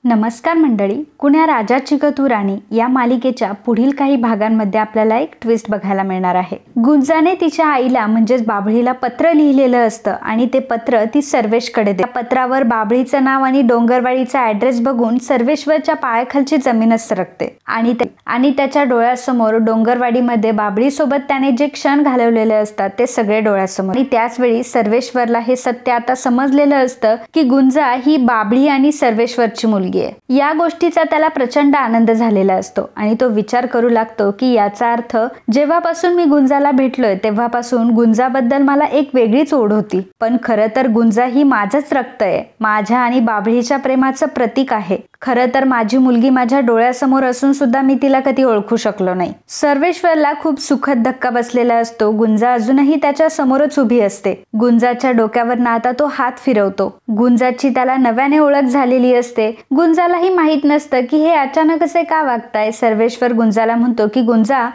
नमस्कार मंडळी, कुण्या राजाची ग तू राणी या मालिकेच्या पुढील काही भागांमध्ये आपल्याला एक ट्विस्ट बघायला मिळणार आहे। गुंजाने तिच्या आईला म्हणजेच बाबळीला पत्र लिहिलेलं असतं आणि ते पत्र ती सर्वेशकडे देते। त्या पत्रावर बाबळीचं नाव आणि डोंगरवाडीचा ॲड्रेस बघून सर्वेश्वरच्या पायाखालची जमीनच सरकते आणि त्याच्या डोळ्यासमोर डोंगरवाडीमध्ये बाबळीसोबत त्याने जे क्षण घालवलेले असतात ते सगळे डोळ्यासमोर। आणि त्याच वेळी सर्वेश्वरला हे सत्य आता समजलेलं असतं की गुंजा ही बाबळी आणि सर्वेश्वरची मुलगी। या गोष्टीचा त्याला प्रचंड आनंद झालेला असतो आणि तो विचार करू लागतो की याचा अर्थ जेव्हापासून मी गुंजाला भेटलोय तेव्हापासून गुंजाबद्दल मला एक वेगळीच ओढ होती, पण खरं तर गुंजा ही माझंच रक्त आहे, माझ्या आणि बाबळीच्या प्रेमाचं प्रतीक आहे। खरं तर माझी मुलगी माझ्या डोळ्यासमोर असून सुद्धा मी तिला कधी ओळखू शकलो नाही। सर्वेश्वरला खूप सुखद धक्का बसलेला असतो। गुंजा अजूनही त्याच्या समोरच उभी असते। गुंजाच्या डोक्यावर आता तो हात फिरवतो। गुंजाची त्याला नव्याने ओळख झालेली असते। गुंजालाही माहित नसतं की हे अचानक असे का वागताय। सर्वेश्वर गुंजाला म्हणतो की गुंजा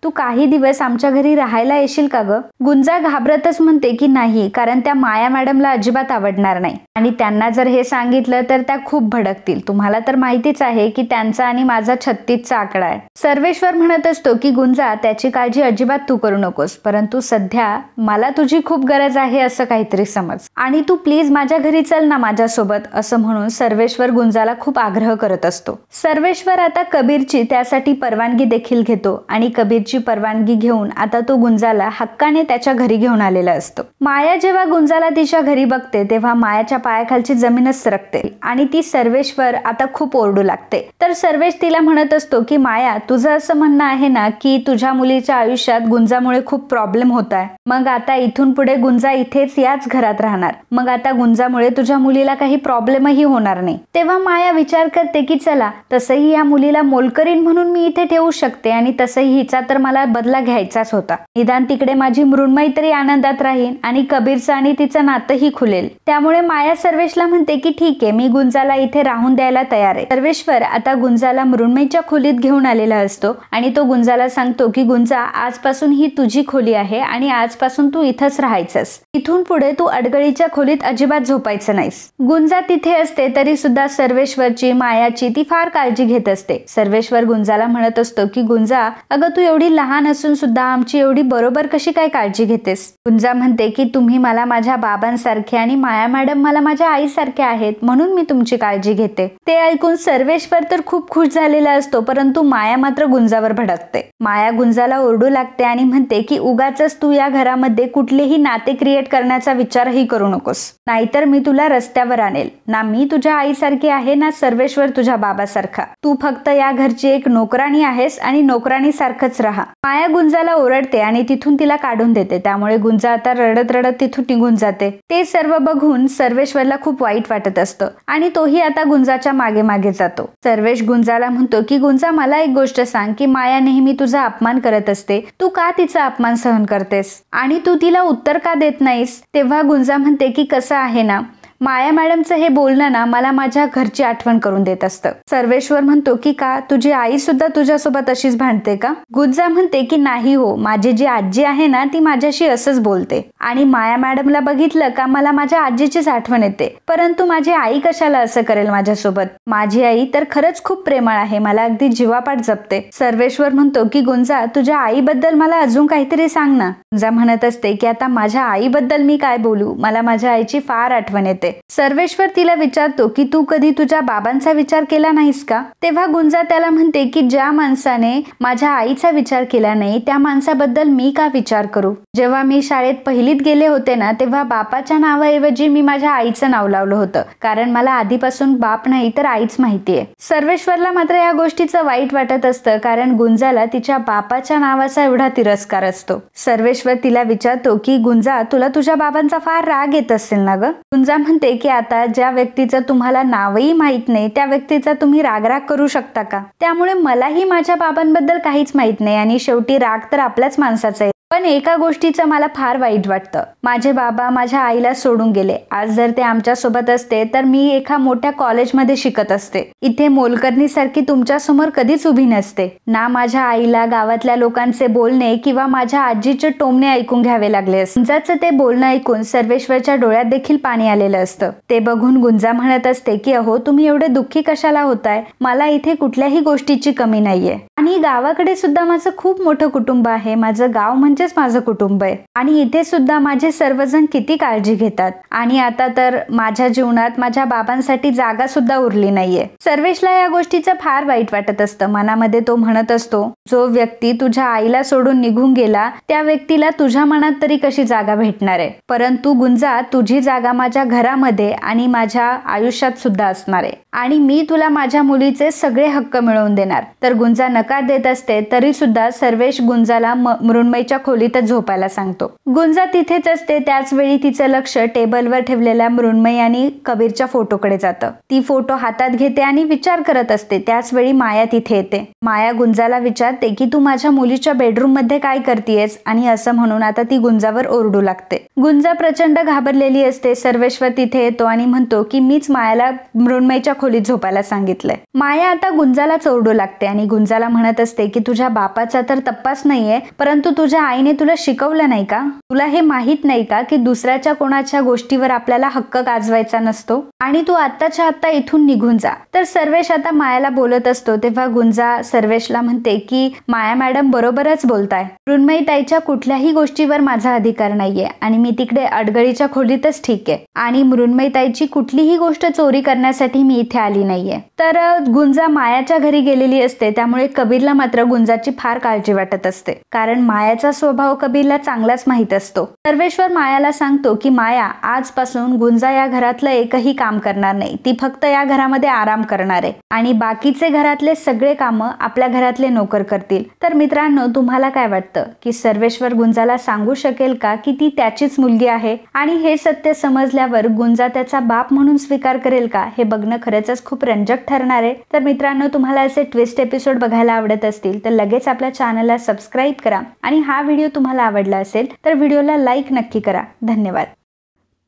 तू काही दिवस आमच्या घरी राहायला येशील का ग? गुंजा घाबरतच म्हणते की नाही, कारण त्या माया मॅडमला अजिबात आवडणार नाही आणि त्यांना जर हे सांगितलं तर त्या खूप भडकतील। तुम्हाला तर माहितीच आहे की त्यांचा आणि माझा 36चा आकडा आहे। सर्वेश्वर म्हणत असतो की गुंजा त्याची काळजी अजिबात तू करू नकोस, परंतु सध्या मला तुझी खूप गरज आहे असं काहीतरी समज आणि तू प्लीज माझ्या घरी चल ना माझ्यासोबत असं म्हणून सर्वेश्वर गुंजाला खूप आग्रह करत असतो। सर्वेश्वर आता कबीरची त्यासाठी परवानगी देखील घेतो आणि कबीरची परवानगी घेऊन आता तो गुंजाला हक्काने त्याच्या घरी घेऊन आलेला असतो। माया जेव्हा गुंजाला तिच्या घरी बघते तेव्हा मायाच्या पायाखालची जमीनच सरकते आणि ती सर्वेश्वर आता खूप ओरडू लागते। तर सर्वेश तिला म्हणत असतो की माया, तुझं असं म्हणणं आहे ना की तुझ्या मुलीच्या आयुष्यात गुंजामुळे खूप प्रॉब्लेम होत आहे, मग आता इथून पुढे गुंजा इथेच याच घरात राहणार, मग आता गुंजामुळे तुझ्या मुलीला काही प्रॉब्लेमही होणार नाही। तेव्हा माया विचार करते की चला, तसंही या मुलीला मोलकरीण म्हणून मी इथे ठेवू शकते आणि तसंही हिचा तर मला बदला घ्यायचाच होता। निदान तिकडे माझी मृण्मयी तरी आनंदात राहील आणि कबीरचं आणि तिचं नातंही खुलेल। त्यामुळे माया सर्वेशला म्हणते की ठीक आहे, मी गुंजाला इथे राहून द्यायला तयार आहे। सर्वेश्वर आता गुंजाला मृण्मयीच्या खोलीत घेऊन आलेला असतो आणि तो गुंजाला सांगतो की गुंजा, आजपासून ही तुझी खोली आहे आणि आजपासून तू इथंच राहायचंस। इथून पुढे तू अडगळीच्या खोलीत अजिबात झोपायचं नाहीस। गुंजा तिथे असते तरी सुद्धा सर्वेश्वरची, मायाची ती फार काळजी घेत असते। सर्वेश्वर गुंजाला म्हणत असतो की गुंजा, अगं तू एवढी लहान असून सुद्धा आमची एवढी बरोबर कशी काय काळजी घेतेस? गुंजा म्हणते की तुम्ही मला माझ्या बाबांसारखे आणि माया मॅडम मला माझ्या आईसारखे आहेत, म्हणून मी तुमची काळजी घेते। ते ऐकून सर्वेश्वर तर खूप खुश झालेला असतो, परंतु माया मात्र गुंजावर भडकते। माया गुंजाला ओरडू लागते आणि म्हणते की उगाचच तू या घरामध्ये कुठलेही नाते क्रिएट करण्याचा विचारही करू नकोस, नाहीतर मी तुला रस्त्यावर आणेल। ना मी तुझ्या आईसारखी आहे ना सर्वेश्वर तुझ्या बाबासारखा, तू फक्त या घरची एक नोकराणी आहेस आणि नोकराणी सारखंच राहा। माया गुंजाला ओरडते आणि तिथून तिला काढून देते। त्यामुळे गुंजा आता रडत रडत तिथून निघून जाते। ते सर्व बघून सर्वेश्वरला खूप वाईट वाटत असतं आणि तोही आता गुंजाच्या मागे मागे जातो। सर्वेश गुंजाला म्हणतो की गुंजा, मला एक गोष्ट सांग की माया नेहमी तुझा अपमान करत असते, तू का तिचा अपमान सहन करतेस आणि तू तिला उत्तर का देत नाहीस? तेव्हा गुंजा म्हणते की कसं आहे ना, माया मॅडमचं हे बोलणं ना मला माझ्या घरची आठवण करून देत असतं। सर्वेश्वर म्हणतो की का, तुझी आई सुद्धा तुझ्यासोबत अशीच भांडते का? गुंजा म्हणते की नाही हो, माझी जी आजी आहे ना ती माझ्याशी असंच बोलते आणि माया मॅडमला बघितलं का मला माझ्या आजीचीच आठवण येते, परंतु माझी आई कशाला असं करेल माझ्यासोबत? माझी आई तर खरंच खूप प्रेमळ आहे, मला अगदी जीवापाड जपते। सर्वेश्वर म्हणतो की गुंजा, तुझ्या आईबद्दल मला अजून काहीतरी सांग ना। गुंजा म्हणत असते की आता माझ्या आईबद्दल मी काय बोलू, मला माझ्या आईची फार आठवण येते। सर्वेश्वर तिला विचारतो की तू कधी तुझ्या बाबांचा विचार केला नाहीस का? तेव्हा गुंजा त्याला म्हणते की ज्या माणसाने माझ्या आईचा विचार केला नाही त्या माणसाबद्दल मी का विचार करू? जेव्हा मी शाळेत पहिलीत गेले होते ना तेव्हा बापाच्या नावाऐवजी मी माझ्या आईचं नाव लावलं होतं, कारण मला आधीपासून बाप नाही तर आईच माहितीये। सर्वेश्वरला मात्र या गोष्टीचं वाईट वाटत असतं, कारण गुंजाला तिच्या बापाच्या नावाचा एवढा तिरस्कार असतो। सर्वेश्वर तिला विचारतो की गुंजा, तुला तुझ्या बाबांचा फार राग येत असेल ना ग? गुंजा म्हणते की आता ज्या व्यक्तीचं तुम्हाला नावही माहित नाही त्या व्यक्तीचा तुम्ही रागराग करू शकता का? त्यामुळे मलाही माझ्या बाबांबद्दल काहीच माहित नाही आणि शेवटी राग तर आपल्याच माणसाचा आहे। पण एका गोष्टीचं मला फार वाईट वाटतं. माझे बाबा माझ्या आईला सोडून गेले. आज जर ते आमच्या सोबत असते तर मी एका मोठ्या कॉलेजमध्ये शिकत असते. इथे मोलकरणीसारखी तुमच्या समोर कधीच उभी नसते. ना माझ्या आईला गावातल्या लोकांचे बोलणे किंवा माझ्या आजीचे टोमणे ऐकून घ्यावे लागले असते. गुंजाचं ते बोलणं ऐकून सर्वेश्वरच्या डोळ्यात देखील पाणी आलेलं असतं. ते बघून गुंजा म्हणत असते की अहो तुम्ही एवढे दुःखी कशाला होताय? मला इथे कुठल्याही गोष्टीची कमी नाहीये आणि गावाकडे सुद्धा माझं खूप मोठं कुटुंब आहे. माझं गाव म्हणजेच माझं कुटुंब आहे आणि इथे सुद्धा माझे सर्वजण किती काळजी घेतात आणि आता तर माझ्या जीवनात माझ्या बाबांसाठी जागा सुद्धा उरली नाहीये. सर्वेशला या गोष्टीचं फार वाईट वाटत असतं. मनामध्ये तो म्हणत असतो जो व्यक्ती तुझ्या आईला सोडून निघून गेला त्या व्यक्तीला तुझ्या मनात तरी कशी जागा भेटणार आहे. परंतु गुंजा तुझी जागा माझ्या घरामध्ये आणि माझ्या आयुष्यात सुद्धा असणार आहे आणि मी तुला माझ्या मुलीचे सगळे हक्क मिळवून देणार. तर गुंजा नकार देत असते तरी सुद्धा सर्वेश गुंजाला मृण्मयीच्या खोलीतच झोपायला सांगतो. गुंजा तिथेच असते. त्याच वेळी तिचं लक्ष टेबलवर ठेवलेल्या मृण्मयी आणि कबीरच्या फोटोकडे जातं. ती फोटो हातात घेते आणि विचार करत असते. त्याच वेळी माया तिथे येते. माया गुंजाला विचारते की तू माझ्या मुलीच्या बेडरूम मध्ये काय करतेयस आणि असं म्हणून आता ती गुंजावर ओरडू लागते. गुंजा प्रचंड घाबरलेली असते. सर्वेश्वर तिथे येतो आणि म्हणतो की मीच मायाला मृण्मयीच्या खोलीत झोपायला सांगितलंय. माया आता गुंजाला ओरडू लागते आणि गुंजाला म्हणत असते की तुझ्या बापाचा तर तपास नाहीये परंतु तुझ्या आईने तुला शिकवलं नाही का? तुला हे माहित नाही का की दुसऱ्याच्या कोणाच्या गोष्टीवर आपल्याला हक्क गाजवायचा नसतो आणि तू आत्ताच्या आत्ता इथून निघून जा. तर सर्वेश आता मायाला बोलत असतो तेव्हा गुंजा सर्वेशला म्हणते की माया मॅडम बरोबरच बोलताय. मृण्मयी ताईच्या कुठल्याही गोष्टीवर माझा अधिकार नाहीये आणि मी तिकडे अडगळीच्या खोलीतच ठीक आहे आणि मृण्मयी ताईची कुठलीही गोष्ट चोरी करण्यासाठी मी इथे आली नाहीये. तर गुंजा मायाच्या घरी गेलेली असते. त्यामुळे कबीरला मात्र गुंजाची फार काळजी वाटत असते कारण मायाचा स्वभाव कबीरला चांगलाच माहित असतो. सर्वेश्वर मायाला सांगतो की माया आजपासून गुंजा या घरातलं एकही काम करणार नाही. ती फक्त या घरामध्ये आराम करणार आहे आणि बाकीचे घरातले सगळे कामं आपल्या घरातले नोकर करतील. तर मित्रांनो तुम्हाला काय वाटतं की सर्वेश्वर गुंजाला सांगू शकेल का की ती त्याचीच मुलगी आहे आणि हे सत्य समजल्यावर गुंजा त्याचा बाप म्हणून स्वीकार करेल का? हे बघणं खरंच खूप रंजक ठरणार आहे. तर मित्रांनो तुम्हाला असे ट्विस्ट एपिसोड बघायला आवडत असतील तर लगेच आपल्या चॅनलला सबस्क्राईब करा आणि हा व्हिडिओ तुम्हाला आवडला असेल तर व्हिडिओला लाईक नक्की करा. धन्यवाद.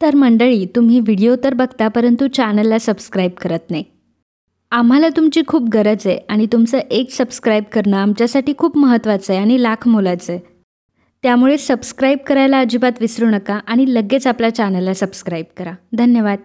तर मंडळी तुम्ही व्हिडिओ तर बघता परंतु चॅनलला सबस्क्राईब करत नाही. आम्हाला तुमची खूप गरज आहे आणि तुमचं एक सबस्क्राईब करणं आमच्यासाठी खूप महत्त्वाचं आहे आणि लाख मोलाचं आहे. त्यामुळे सबस्क्राईब करायला अजिबात विसरू नका आणि लगेच आपल्या चॅनलला सबस्क्राईब करा. धन्यवाद.